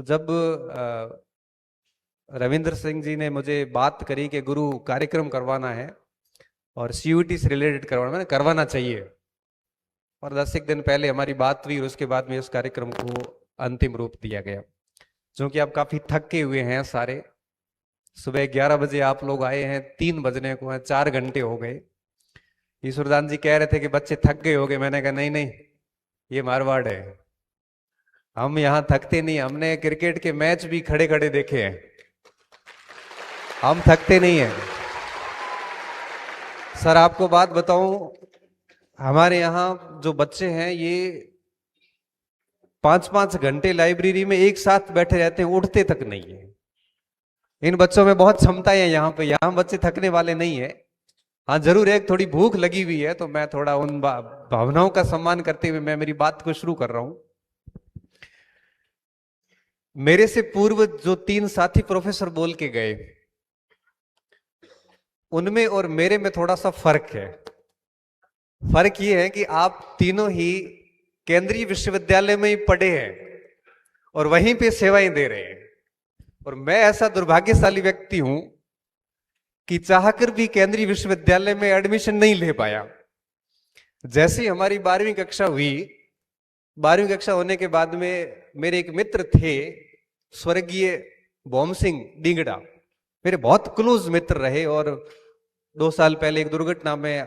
जब रविंद्र सिंह जी ने मुझे बात करी कि गुरु कार्यक्रम करवाना है और सीयूटी से रिलेटेड करवाना चाहिए, और 10 एक दिन पहले हमारी बात हुई और उसके बाद में उस कार्यक्रम को अंतिम रूप दिया गया। क्योंकि आप काफी थके हुए हैं सारे, सुबह 11 बजे आप लोग आए हैं, 3 बजने को हैं, 4 घंटे हो गए। ईश्वरदान जी कह रहे थे कि बच्चे थक गए हो गए, मैंने कहा नहीं नहीं, ये मारवाड़ है, हम यहाँ थकते नहीं। हमने क्रिकेट के मैच भी खड़े खड़े देखे हैं, हम थकते नहीं हैं। सर आपको बात बताऊं, हमारे यहाँ जो बच्चे हैं ये 5-5 घंटे लाइब्रेरी में एक साथ बैठे रहते हैं, उठते तक नहीं है। इन बच्चों में बहुत क्षमताएं हैं यहाँ पे, यहाँ बच्चे थकने वाले नहीं है। हाँ जरूर एक थोड़ी भूख लगी हुई है, तो मैं थोड़ा उन भावनाओं का सम्मान करते हुए मैं मेरी बात को शुरू कर रहा हूं। मेरे से पूर्व जो 3 साथी प्रोफेसर बोल के गए, उनमें और मेरे में थोड़ा सा फर्क है। फर्क ये है कि आप तीनों ही केंद्रीय विश्वविद्यालय में ही पढ़े हैं और वहीं पे सेवाएं दे रहे हैं, और मैं ऐसा दुर्भाग्यशाली व्यक्ति हूं कि चाहकर भी केंद्रीय विश्वविद्यालय में एडमिशन नहीं ले पाया। जैसे हमारी 12वीं कक्षा हुई, 12वीं कक्षा होने के बाद में मेरे एक मित्र थे स्वर्गीय भौम सिंह डिंगड़ा, मेरे बहुत क्लोज मित्र रहे, और 2 साल पहले एक दुर्घटना में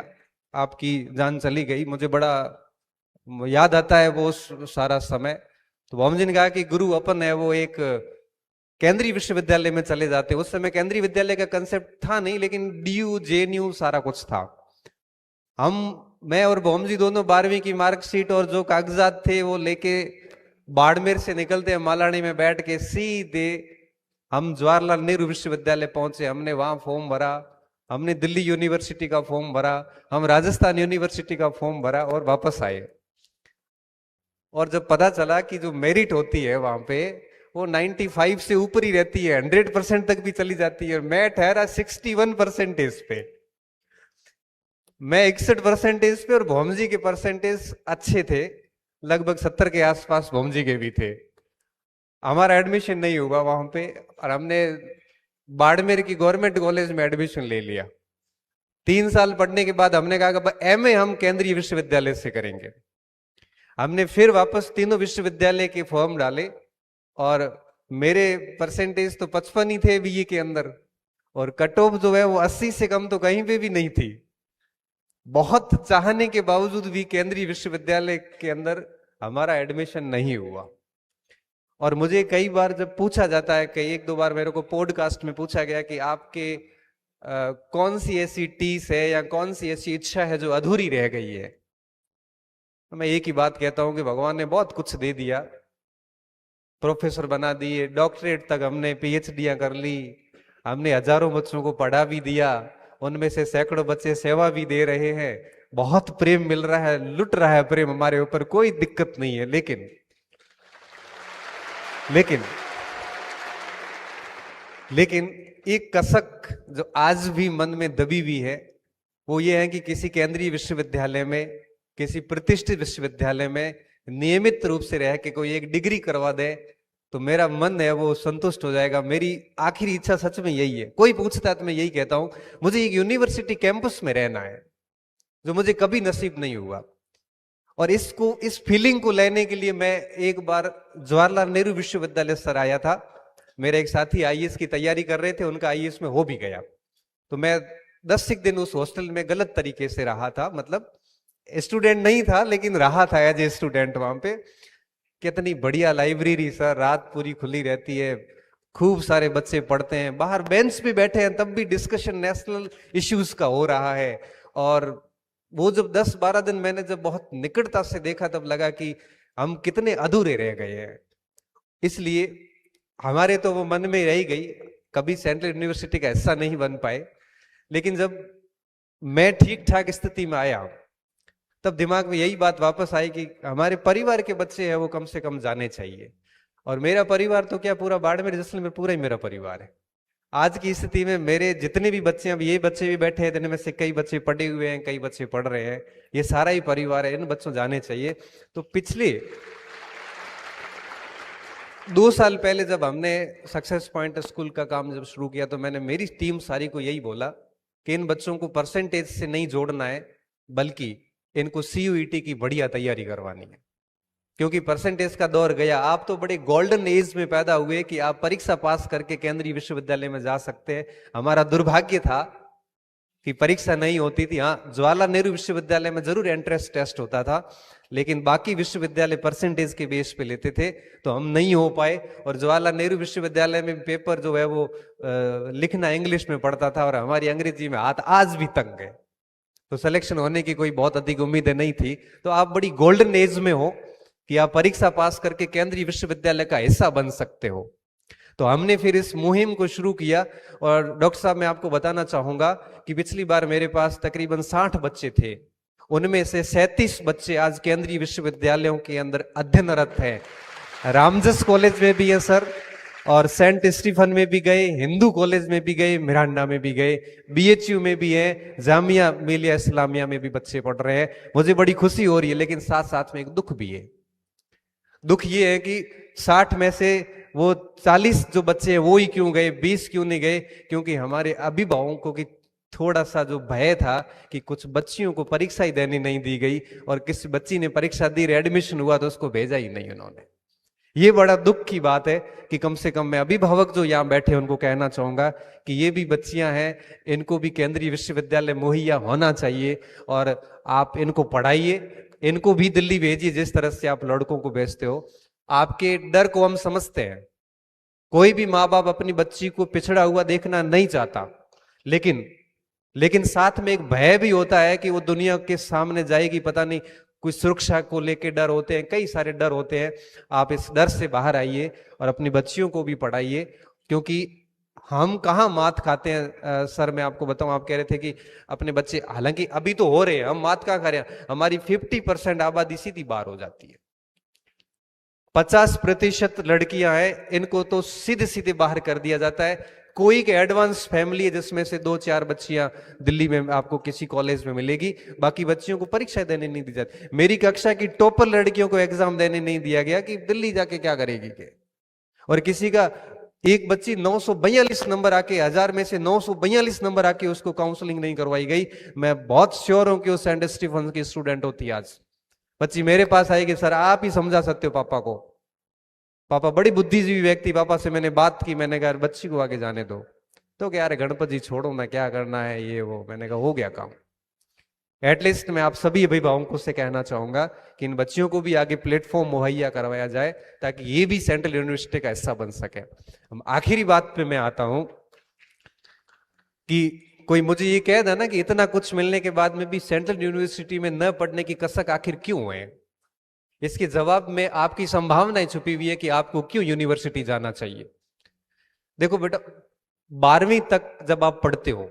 आपकी जान चली गई। मुझे बड़ा याद आता है वो सारा समय। तो भौम जी ने कहा कि गुरु अपन है वो एक केंद्रीय विश्वविद्यालय में चले जाते। उस समय केंद्रीय विद्यालय का कंसेप्ट था नहीं, लेकिन डीयू जेएनयू सारा कुछ था। मैं और भौम जी दोनों 12वीं की मार्कशीट और जो कागजात थे वो लेके बाड़मेर से निकलते हैं, मालानी में बैठ के सीधे हम जवाहरलाल नेहरू विश्वविद्यालय पहुंचे। हमने वहां फॉर्म भरा, हमने दिल्ली यूनिवर्सिटी का फॉर्म भरा, हम राजस्थान यूनिवर्सिटी का फॉर्म भरा और वापस आए। और जब पता चला कि जो मेरिट होती है वहां पे वो 95 से ऊपर ही रहती है, 100% तक भी चली जाती है, मैं ठहरा 61% पे। मैं 61% पे और भौम जी के परसेंटेज अच्छे थे, लगभग 70 के आसपास भौम जी के भी थे। हमारा एडमिशन नहीं हुआ वहां पे, और हमने बाड़मेर की गवर्नमेंट कॉलेज में एडमिशन ले लिया। 3 साल पढ़ने के बाद हमने कहा कि एमए हम केंद्रीय विश्वविद्यालय से करेंगे। हमने फिर वापस तीनों विश्वविद्यालय के फॉर्म डाले, और मेरे परसेंटेज तो 55 ही थे बीए के अंदर, और कट ऑफ जो है वो 80 से कम तो कहीं पे भी नहीं थी। बहुत चाहने के बावजूद भी केंद्रीय विश्वविद्यालय के अंदर हमारा एडमिशन नहीं हुआ। और मुझे कई बार जब पूछा जाता है, कई 1-2 बार मेरे को पॉडकास्ट में पूछा गया कि आपके कौन सी ऐसी टीस है या कौन सी ऐसी इच्छा है जो अधूरी रह गई है, तो मैं एक ही बात कहता हूं कि भगवान ने बहुत कुछ दे दिया। प्रोफेसर बना दिए, डॉक्टरेट तक हमने पीएचडियां कर ली, हमने हजारों बच्चों को पढ़ा भी दिया, उनमें से सैकड़ों बच्चे सेवा भी दे रहे हैं, बहुत प्रेम मिल रहा है, लुट रहा है प्रेम हमारे ऊपर, कोई दिक्कत नहीं है। लेकिन लेकिन लेकिन एक कसक जो आज भी मन में दबी हुई है वो ये है कि किसी केंद्रीय विश्वविद्यालय में, किसी प्रतिष्ठित विश्वविद्यालय में नियमित रूप से रह के कोई एक डिग्री करवा दे तो मेरा मन है वो संतुष्ट हो जाएगा। मेरी आखिरी इच्छा सच में यही है। कोई पूछता है तो मैं यही कहता हूं, मुझे एक यूनिवर्सिटी कैंपस में रहना है, जो मुझे कभी नसीब नहीं हुआ। और इस फीलिंग को लेने के लिए मैं एक बार जवाहरलाल नेहरू विश्वविद्यालय सर आया था। मेरे एक साथी आईएएस की तैयारी कर रहे थे, उनका आईएएस में हो भी गया, तो मैं 10 एक दिन उस हॉस्टल में गलत तरीके से रहा था, मतलब स्टूडेंट नहीं था लेकिन रहा था एज ए स्टूडेंट वहां पे। कितनी बढ़िया लाइब्रेरी सर, रात पूरी खुली रहती है, खूब सारे बच्चे पढ़ते हैं, बाहर बेंच पे बैठे हैं तब भी डिस्कशन नेशनल इश्यूज का हो रहा है। और वो जब 10-12 दिन मैंने जब बहुत निकटता से देखा तब लगा कि हम कितने अधूरे रह गए हैं। इसलिए हमारे तो वो मन में रह गई, कभी सेंट्रल यूनिवर्सिटी का हिस्सा नहीं बन पाए। लेकिन जब मैं ठीक ठाक स्थिति में आया तब दिमाग में यही बात वापस आई कि हमारे परिवार के बच्चे हैं वो कम से कम जाने चाहिए। और मेरा परिवार तो क्या, पूरा बाड़मेर जैसलमेर पूरा ही मेरा परिवार है। आज की स्थिति में मेरे जितने भी बच्चे हैं, अब ये बच्चे भी बैठे हैं, जिनमें से कई बच्चे पढ़े हुए हैं, कई बच्चे पढ़ रहे हैं, ये सारा ही परिवार है, इन बच्चों जाने चाहिए। तो 2 साल पहले जब हमने सक्सेस पॉइंट स्कूल का काम जब शुरू किया तो मैंने मेरी टीम सारी को यही बोला कि इन बच्चों को परसेंटेज से नहीं जोड़ना है, बल्कि इनको सीयूईटी की बढ़िया तैयारी करवानी है। क्योंकि परसेंटेज का दौर गया। आप तो बड़े गोल्डन एज में पैदा हुए कि आप परीक्षा पास करके केंद्रीय विश्वविद्यालय में जा सकते हैं। हमारा दुर्भाग्य था कि परीक्षा नहीं होती थी। हाँ, जवाहरलाल नेहरू विश्वविद्यालय में जरूर एंट्रेंस टेस्ट होता था, लेकिन बाकी विश्वविद्यालय परसेंटेज के बेस पे लेते थे, तो हम नहीं हो पाए। और जवाहरलाल नेहरू विश्वविद्यालय में पेपर जो है वो लिखना इंग्लिश में पड़ता था और हमारी अंग्रेजी में हाथ आज भी तंग है, तो सिलेक्शन होने की कोई बहुत अधिक उम्मीदें नहीं थी। तो आप बड़ी गोल्डन एज में हो कि आप परीक्षा पास करके केंद्रीय विश्वविद्यालय का हिस्सा बन सकते हो। तो हमने फिर इस मुहिम को शुरू किया। और डॉक्टर साहब, मैं आपको बताना चाहूंगा कि पिछली बार मेरे पास तकरीबन 60 बच्चे थे, उनमें से 37 बच्चे आज केंद्रीय विश्वविद्यालयों के अंदर अध्ययनरत हैं। रामजस कॉलेज में भी है सर, और सेंट स्टीफन में भी गए, हिंदू कॉलेज में भी गए, मिरांडा में भी गए, बीएचयू में भी है, जामिया मिलिया इस्लामिया में भी बच्चे पढ़ रहे हैं। मुझे बड़ी खुशी हो रही है, लेकिन साथ साथ में एक दुख भी है। दुख ये है कि 60 में से वो 40 जो बच्चे हैं वो ही क्यों गए, 20 क्यों नहीं गए? क्योंकि हमारे अभिभावकों की थोड़ा सा जो भय था कि कुछ बच्चियों को परीक्षा ही देनी नहीं दी गई, और किसी बच्ची ने परीक्षा दी, एडमिशन हुआ तो उसको भेजा ही नहीं उन्होंने। ये बड़ा दुख की बात है कि कम से कम मैं अभिभावक जो यहाँ बैठे उनको कहना चाहूंगा कि ये भी बच्चियां हैं, इनको भी केंद्रीय विश्वविद्यालय मुहैया होना चाहिए, और आप इनको पढ़ाइए। इनको भी दिल्ली भेजिए जिस तरह से आप लड़कों को भेजते हो। आपके डर को हम समझते हैं। कोई भी माँ बाप अपनी बच्ची को पिछड़ा हुआ देखना नहीं चाहता, लेकिन साथ में एक भय भी होता है कि वो दुनिया के सामने जाएगी, पता नहीं, कुछ सुरक्षा को लेके डर होते हैं, कई सारे डर होते हैं। आप इस डर से बाहर आइए और अपनी बच्चियों को भी पढ़ाइए। क्योंकि हम कहाँ मात खाते हैं सर, मैं आपको बताऊं, आप कह रहे थे कि अपने बच्चे, हालांकि अभी तो हो रहे हैं, हम मात कहाँ खा रहे हैं? हमारी 50% आबादी सीधी बाहर हो जाती है। 50% लड़कियां हैं, इनको तो सीधे सीधे बाहर कर दिया जाता है। कोई एक एडवांस फैमिली है जिसमें से 2-4 बच्चियां दिल्ली में आपको किसी कॉलेज में मिलेगी, बाकी बच्चियों को परीक्षा देने नहीं दी जाती। मेरी कक्षा की टॉपर लड़कियों को एग्जाम देने नहीं दिया गया कि दिल्ली जाके क्या करेगी के। और किसी का एक बच्ची 942 नंबर आके, 1000 में से 942 नंबर आके उसको काउंसलिंग नहीं करवाई गई। मैं बहुत श्योर हूं कि वो सेंट स्टीफन की स्टूडेंट होती। आज बच्ची मेरे पास आएगी, सर आप ही समझा सकते हो पापा को, पापा बड़ी बुद्धिजीवी व्यक्ति, पापा से मैंने बात की, मैंने कहा बच्ची को आगे जाने दो, तो क्या यार गणपति जी छोड़ो ना, क्या करना है ये वो। मैंने कहा हो गया काम। एटलीस्ट मैं आप सभी अभिभावकों से कहना चाहूंगा कि इन बच्चियों को भी आगे प्लेटफॉर्म मुहैया करवाया जाए, ताकि ये भी सेंट्रल यूनिवर्सिटी का हिस्सा बन सके। हम आखिरी बात पे मैं आता हूं कि कोई मुझे ये कह देना कि इतना कुछ मिलने के बाद में भी सेंट्रल यूनिवर्सिटी में न पढ़ने की कसक आखिर क्यों है? इसके जवाब में आपकी संभावनाएं छुपी हुई है कि आपको क्यों यूनिवर्सिटी जाना चाहिए। देखो बेटा, 12वीं तक जब आप पढ़ते हो,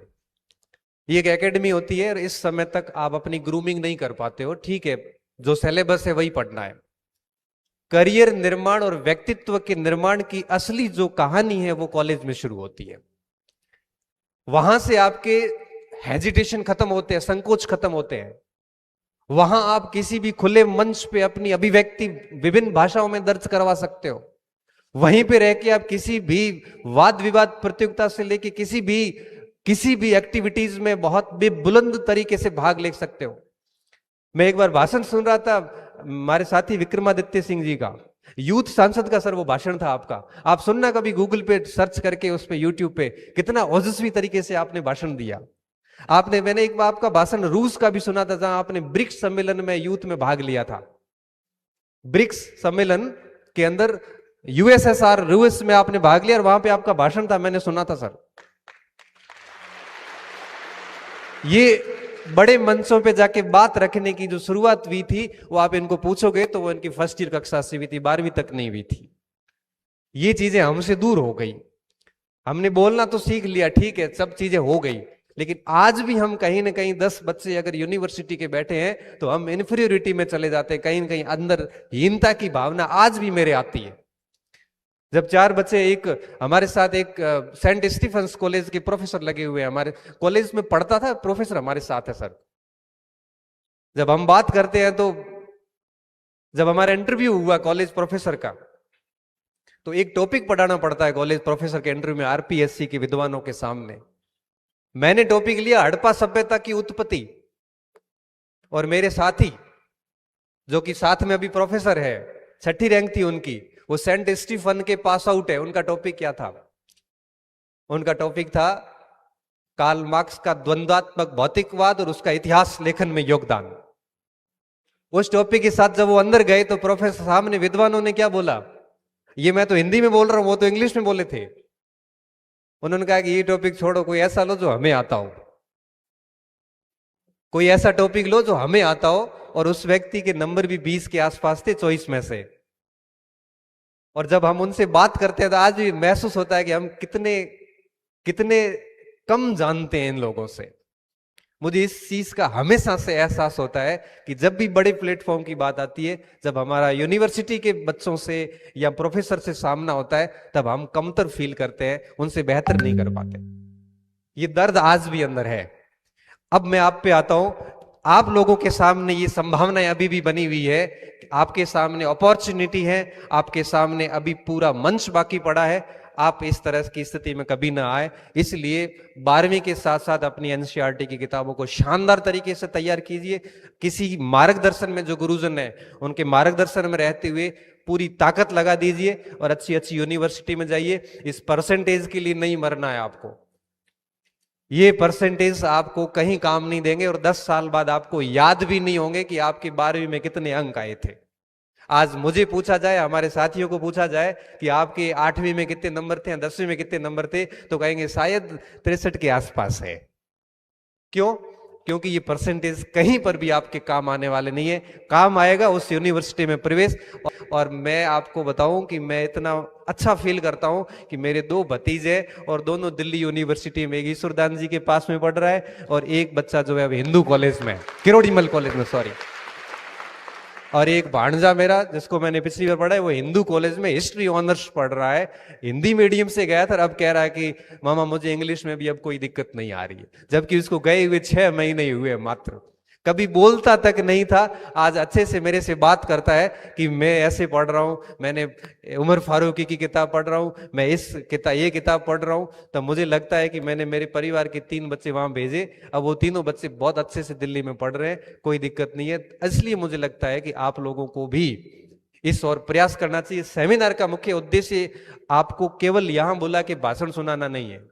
ये एक एकेडमी होती है, और इस समय तक आप अपनी ग्रूमिंग नहीं कर पाते हो। ठीक है, जो सिलेबस है वही पढ़ना है। करियर निर्माण और व्यक्तित्व के निर्माण की असली जो कहानी है वो कॉलेज में शुरू होती है। वहां से आपके हेजिटेशन खत्म होते हैं, संकोच खत्म होते हैं। वहां आप किसी भी खुले मंच पे अपनी अभिव्यक्ति विभिन्न भाषाओं में दर्ज करवा सकते हो। वहीं पे रह के आप किसी भी वाद विवाद प्रतियोगिता से लेके किसी भी एक्टिविटीज में बहुत बेबुलंद तरीके से भाग ले सकते हो। मैं एक बार भाषण सुन रहा था हमारे साथी विक्रमादित्य सिंह जी का, यूथ सांसद का सर वो भाषण था आपका। आप सुनना कभी गूगल पे सर्च करके, उस पे यूट्यूब पे, कितना ओजस्वी तरीके से आपने भाषण दिया। मैंने एक बार आपका भाषण रूस का भी सुना था, जहां आपने ब्रिक्स सम्मेलन में यूथ में भाग लिया था। ब्रिक्स सम्मेलन के अंदर यूएसएसआर रूस में आपने भाग लिया और वहां पे आपका भाषण था, मैंने सुना था सर। ये बड़े मंचों पे जाके बात रखने की जो शुरुआत हुई थी, वो आप इनको पूछोगे तो वो इनकी फर्स्ट ईयर कक्षा से हुई थी, 12वीं तक नहीं हुई थी। ये चीजें हमसे दूर हो गई। हमने बोलना तो सीख लिया, ठीक है, सब चीजें हो गई, लेकिन आज भी हम कहीं ना कहीं 10 बच्चे अगर यूनिवर्सिटी के बैठे हैं तो हम इन्फीरियोरिटी में चले जाते हैं। कहीं ना कहीं अंदर हीनता की भावना आज भी मेरे आती है। जब 4 बच्चे, एक हमारे साथ एक सेंट स्टीफन्स कॉलेज के प्रोफेसर लगे हुए हैं, हमारे कॉलेज में पढ़ता था प्रोफेसर, हमारे साथ है सर। जब हम बात करते हैं तो जब हमारा इंटरव्यू हुआ कॉलेज प्रोफेसर का, तो एक टॉपिक पढ़ाना पड़ता है कॉलेज प्रोफेसर के इंटरव्यू में आरपीएससी के विद्वानों के सामने। मैंने टॉपिक लिया हड़प्पा सभ्यता की उत्पत्ति, और मेरे साथी जो कि साथ में अभी प्रोफेसर है, 6ठी रैंक थी उनकी, वो सेंट स्टीफन के पास आउट है। उनका टॉपिक क्या था? उनका टॉपिक था कार्ल मार्क्स का द्वंद्वात्मक भौतिकवाद और उसका इतिहास लेखन में योगदान। उस टॉपिक के साथ जब वो अंदर गए तो प्रोफेसर सामने विद्वानों ने क्या बोला, ये मैं तो हिंदी में बोल रहा हूं, वो तो इंग्लिश में बोले थे। उन्होंने कहा कि ये टॉपिक छोड़ो, कोई ऐसा लो जो हमें आता हो, कोई ऐसा टॉपिक लो जो हमें आता हो। और उस व्यक्ति के नंबर भी 20 के आसपास थे 24 में से। और जब हम उनसे बात करते हैं तो आज भी महसूस होता है कि हम कितने कितने कम जानते हैं इन लोगों से। मुझे इस चीज का हमेशा से एहसास होता है कि जब भी बड़े प्लेटफॉर्म की बात आती है, जब हमारा यूनिवर्सिटी के बच्चों से या प्रोफेसर से सामना होता है, तब हम कमतर फील करते हैं, उनसे बेहतर नहीं कर पाते। ये दर्द आज भी अंदर है। अब मैं आप पे आता हूं। आप लोगों के सामने ये संभावनाएं अभी भी बनी हुई है, आपके सामने अपॉर्चुनिटी है, आपके सामने अभी पूरा मंच बाकी पड़ा है। आप इस तरह की स्थिति में कभी ना आए, इसलिए 12वीं के साथ साथ अपनी एनसीईआरटी की किताबों को शानदार तरीके से तैयार कीजिए। किसी मार्गदर्शन में, जो गुरुजन है उनके मार्गदर्शन में रहते हुए पूरी ताकत लगा दीजिए और अच्छी अच्छी यूनिवर्सिटी में जाइए। इस परसेंटेज के लिए नहीं मरना है आपको। ये परसेंटेज आपको कहीं काम नहीं देंगे और 10 साल बाद आपको याद भी नहीं होंगे कि आपके 12वीं में कितने अंक आए थे। आज मुझे पूछा जाए, हमारे साथियों को पूछा जाए कि आपके 8वीं में कितने नंबर थे, 10वीं में कितने नंबर थे, तो कहेंगे शायद 63 के आसपास है। क्यों? क्योंकि ये परसेंटेज कहीं पर भी आपके काम आने वाले नहीं है। काम आएगा उस यूनिवर्सिटी में प्रवेश। और मैं आपको बताऊं कि मैं इतना अच्छा फील करता हूं कि मेरे 2 भतीजे और दोनों दिल्ली यूनिवर्सिटी में, एक ईश्वरदान जी के पास में पढ़ रहा है और एक बच्चा जो है अब हिंदू कॉलेज में, किरोड़ीमल कॉलेज में, सॉरी, और एक भांजा मेरा जिसको मैंने पिछली बार पढ़ा है, वो हिंदू कॉलेज में हिस्ट्री ऑनर्स पढ़ रहा है। हिंदी मीडियम से गया था, अब कह रहा है कि मामा मुझे इंग्लिश में भी अब कोई दिक्कत नहीं आ रही है, जबकि उसको गए हुए 6 महीने हुए मात्र। कभी बोलता तक नहीं था, आज अच्छे से मेरे से बात करता है कि मैं ऐसे पढ़ रहा हूं, मैंने उमर फारूकी की किताब पढ़ रहा हूं, मैं ये किताब पढ़ रहा हूं। तो मुझे लगता है कि मैंने मेरे परिवार के 3 बच्चे वहां भेजे, अब वो तीनों बच्चे बहुत अच्छे से दिल्ली में पढ़ रहे हैं, कोई दिक्कत नहीं है। इसलिए मुझे लगता है कि आप लोगों को भी इस और प्रयास करना चाहिए। सेमिनार का मुख्य उद्देश्य आपको केवल यहां बुला के भाषण सुनाना नहीं है।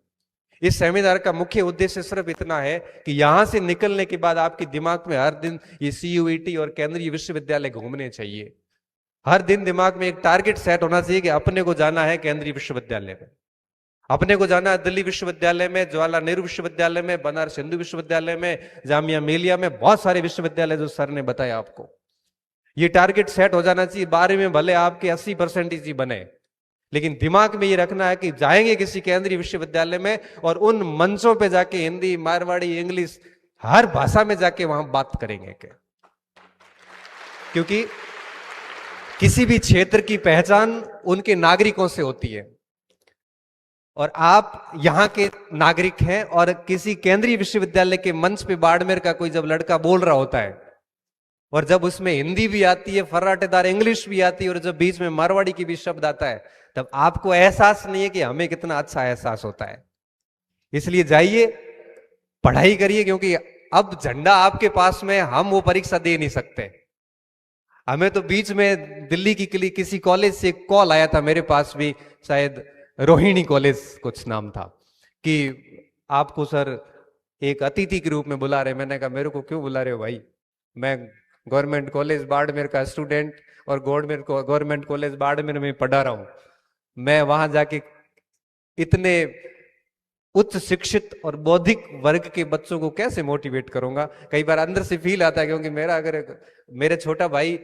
इस सेमिनार का मुख्य उद्देश्य सिर्फ इतना है कि यहां से निकलने के बाद आपके दिमाग में हर दिन ये सीयूईटी और केंद्रीय विश्वविद्यालय घूमने चाहिए। हर दिन दिमाग में एक टारगेट सेट होना चाहिए कि अपने को जाना है केंद्रीय विश्वविद्यालय में, अपने को जाना है दिल्ली विश्वविद्यालय में, जवाहरलाल नेहरू विश्वविद्यालय में, बनारस हिंदू विश्वविद्यालय में, जामिया मिलिया में, बहुत सारे विश्वविद्यालय जो सर ने बताया आपको। ये टारगेट सेट हो जाना चाहिए। 12वीं में भले आपके 80% ही बने, लेकिन दिमाग में ये रखना है कि जाएंगे किसी केंद्रीय विश्वविद्यालय में और उन मंचों पे जाके हिंदी, मारवाड़ी, इंग्लिश, हर भाषा में जाके वहां बात करेंगे क्या? क्योंकि किसी भी क्षेत्र की पहचान उनके नागरिकों से होती है, और आप यहां के नागरिक हैं। और किसी केंद्रीय विश्वविद्यालय के मंच पे बाड़मेर का कोई जब लड़का बोल रहा होता है और जब उसमें हिंदी भी आती है, फर्राटेदार इंग्लिश भी आती है, और जब बीच में मारवाड़ी की भी शब्द आता है, तब आपको एहसास नहीं है कि हमें कितना अच्छा एहसास होता है। इसलिए जाइए, पढ़ाई करिए, क्योंकि अब झंडा आपके पास में, हम वो परीक्षा दे नहीं सकते। हमें तो बीच में दिल्ली की किसी कॉलेज से कॉल आया था मेरे पास भी, शायद रोहिणी कॉलेज कुछ नाम था, कि आपको सर एक अतिथि के रूप में बुला रहे। मैंने कहा मेरे को क्यों बुला रहे हो भाई, मैं गवर्नमेंट कॉलेज बाड़मेर का स्टूडेंट और गवर्नमेंट कॉलेज बाड़मेर में पढ़ा रहा हूं। मैं वहां जाके इतने उच्च शिक्षित और बौद्धिक वर्ग के बच्चों को कैसे मोटिवेट करूंगा? कई बार अंदर से फील आता है, क्योंकि मेरे छोटा भाई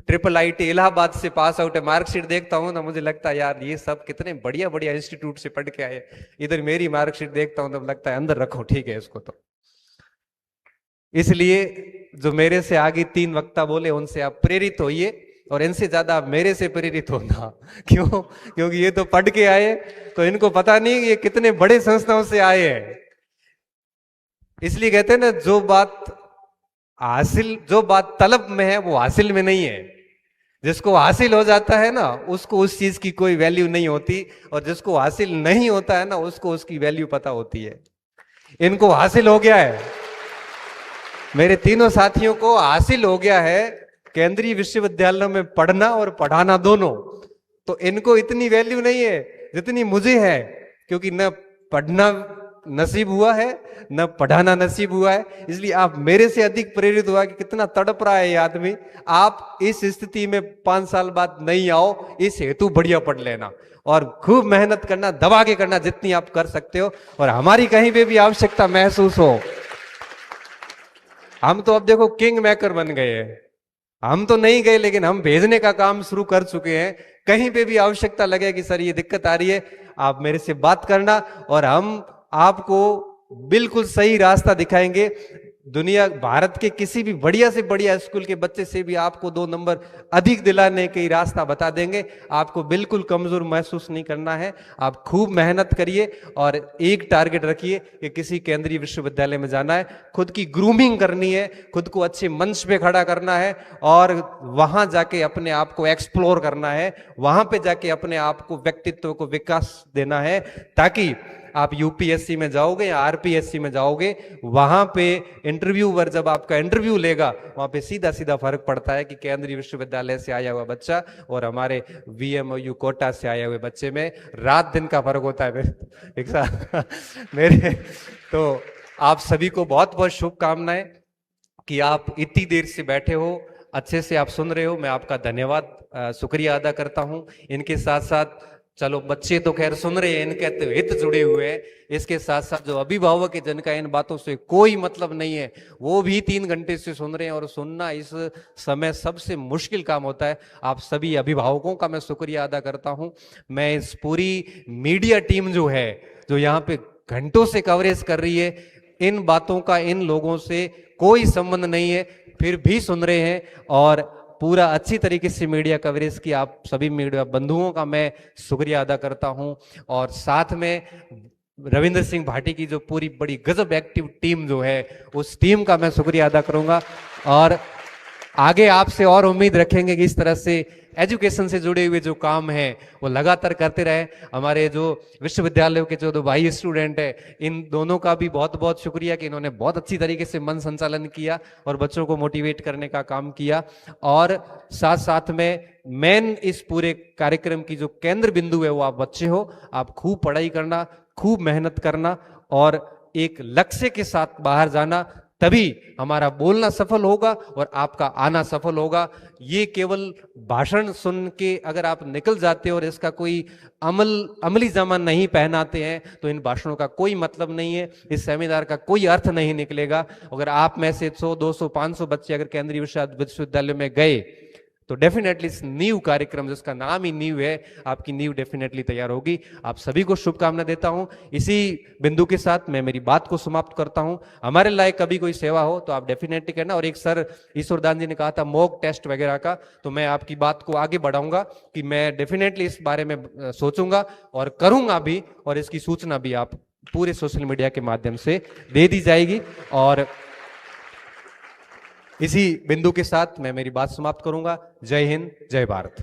IIIT इलाहाबाद से पास आउट है, मार्कशीट देखता हूं ना मुझे लगता है यार ये सब कितने बढ़िया बढ़िया इंस्टीट्यूट से पढ़ के आए। इधर मेरी मार्कशीट देखता हूं तो लगता है अंदर रखो, ठीक है इसको। तो इसलिए जो मेरे से आगे 3 वक्ता बोले उनसे आप प्रेरित होइए, और इनसे ज्यादा आप मेरे से प्रेरित होना। क्यों? क्योंकि ये तो पढ़ के आए, तो इनको पता नहीं ये कितने बड़े संस्थाओं से आए हैं। इसलिए कहते हैं ना, जो बात तलब में है वो हासिल में नहीं है। जिसको हासिल हो जाता है ना उसको उस चीज की कोई वैल्यू नहीं होती, और जिसको हासिल नहीं होता है ना उसको उसकी वैल्यू पता होती है। इनको हासिल हो गया है, मेरे तीनों साथियों को हासिल हो गया है केंद्रीय विश्वविद्यालयों में पढ़ना और पढ़ाना दोनों। तो इनको इतनी वैल्यू नहीं है जितनी मुझे है, क्योंकि न पढ़ना नसीब हुआ है न पढ़ाना नसीब हुआ है। इसलिए आप मेरे से अधिक प्रेरित हुआ कि कितना तड़प रहा है ये आदमी। आप इस स्थिति में 5 साल बाद नहीं आओ, इस हेतु बढ़िया पढ़ लेना और खूब मेहनत करना, दबा के करना जितनी आप कर सकते हो। और हमारी कहीं पे भी आवश्यकता महसूस हो, हम तो अब देखो किंग मेकर बन गए हैं। हम तो नहीं गए लेकिन हम भेजने का काम शुरू कर चुके हैं। कहीं पे भी आवश्यकता लगे कि सर ये दिक्कत आ रही है, आप मेरे से बात करना और हम आपको बिल्कुल सही रास्ता दिखाएंगे। दुनिया भारत के किसी भी बढ़िया से बढ़िया स्कूल के बच्चे से भी आपको 2 नंबर अधिक दिलाने का रास्ता बता देंगे। आपको बिल्कुल कमजोर महसूस नहीं करना है। आप खूब मेहनत करिए और एक टारगेट रखिए कि किसी केंद्रीय विश्वविद्यालय में जाना है, खुद की ग्रूमिंग करनी है, खुद को अच्छे मंच पे खड़ा करना है और वहां जाके अपने आप को एक्सप्लोर करना है, वहां पे जाके अपने आप को व्यक्तित्व को विकास देना है, ताकि आप यूपीएससी में जाओगे या आरपीएससी में जाओगे, वहां पे इंटरव्यूअर जब आपका इंटरव्यू लेगा वहां पे सीधा सीधा फर्क पड़ता है कि केंद्रीय विश्वविद्यालय से आया हुआ बच्चा और हमारे वीएमओयू कोटा से आए हुए बच्चे में रात दिन का फर्क होता है एक साथ मेरे। तो आप सभी को बहुत बहुत शुभकामनाएं कि आप इतनी देर से बैठे हो, अच्छे से आप सुन रहे हो। मैं आपका धन्यवाद शुक्रिया अदा करता हूं। इनके साथ साथ चलो बच्चे तो खैर सुन रहे हैं, इनके तो हित जुड़े हुए हैं, इसके साथ साथ जो अभिभावक है जिनका इन बातों से कोई मतलब नहीं है वो भी 3 घंटे से सुन रहे हैं। और सुनना इस समय सबसे मुश्किल काम होता है। आप सभी अभिभावकों का मैं शुक्रिया अदा करता हूं। मैं इस पूरी मीडिया टीम जो है, जो यहाँ पे घंटों से कवरेज कर रही है, इन बातों का इन लोगों से कोई संबंध नहीं है, फिर भी सुन रहे हैं और पूरा अच्छी तरीके से मीडिया कवरेज की आप सभी मीडिया बंधुओं का मैं शुक्रिया अदा करता हूं। और साथ में रविंद्र सिंह भाटी की जो पूरी बड़ी गजब एक्टिव टीम जो है, उस टीम का मैं शुक्रिया अदा करूंगा। और आगे आपसे और उम्मीद रखेंगे कि इस तरह से एजुकेशन से जुड़े हुए जो काम है वो लगातार करते रहे। हमारे जो विश्वविद्यालयों के जो 2 भाई स्टूडेंट है, इन दोनों का भी बहुत बहुत शुक्रिया कि इन्होंने बहुत अच्छी तरीके से मन संचालन किया और बच्चों को मोटिवेट करने का काम किया। और साथ साथ में मेन इस पूरे कार्यक्रम की जो केंद्र बिंदु है वो आप बच्चे हो। आप खूब पढ़ाई करना, खूब मेहनत करना और एक लक्ष्य के साथ बाहर जाना, तभी हमारा बोलना सफल होगा और आपका आना सफल होगा। ये केवल भाषण सुन के अगर आप निकल जाते हो और इसका कोई अमली जामा नहीं पहनाते हैं तो इन भाषणों का कोई मतलब नहीं है, इस सेमिनार का कोई अर्थ नहीं निकलेगा। अगर आप में से 100, 200, 500 बच्चे अगर केंद्रीय विश्वविद्यालय में गए तो डेफिनेटली इस नींव कार्यक्रम जिसका नाम ही नींव है, आपकी नींव डेफिनेटली तैयार होगी। आप सभी को शुभकामना देता हूं। इसी बिंदु के साथ मैं मेरी बात को समाप्त करता हूं। हमारे लायक कभी कोई सेवा हो तो आप डेफिनेटली करना। और एक सर ईश्वरदान जी ने कहा था मॉक टेस्ट वगैरह का, तो मैं आपकी बात को आगे बढ़ाऊंगा कि मैं डेफिनेटली इस बारे में सोचूंगा और करूंगा भी, और इसकी सूचना भी आप पूरे सोशल मीडिया के माध्यम से दे दी जाएगी। और इसी बिंदु के साथ मैं मेरी बात समाप्त करूंगा। जय हिंद, जय भारत।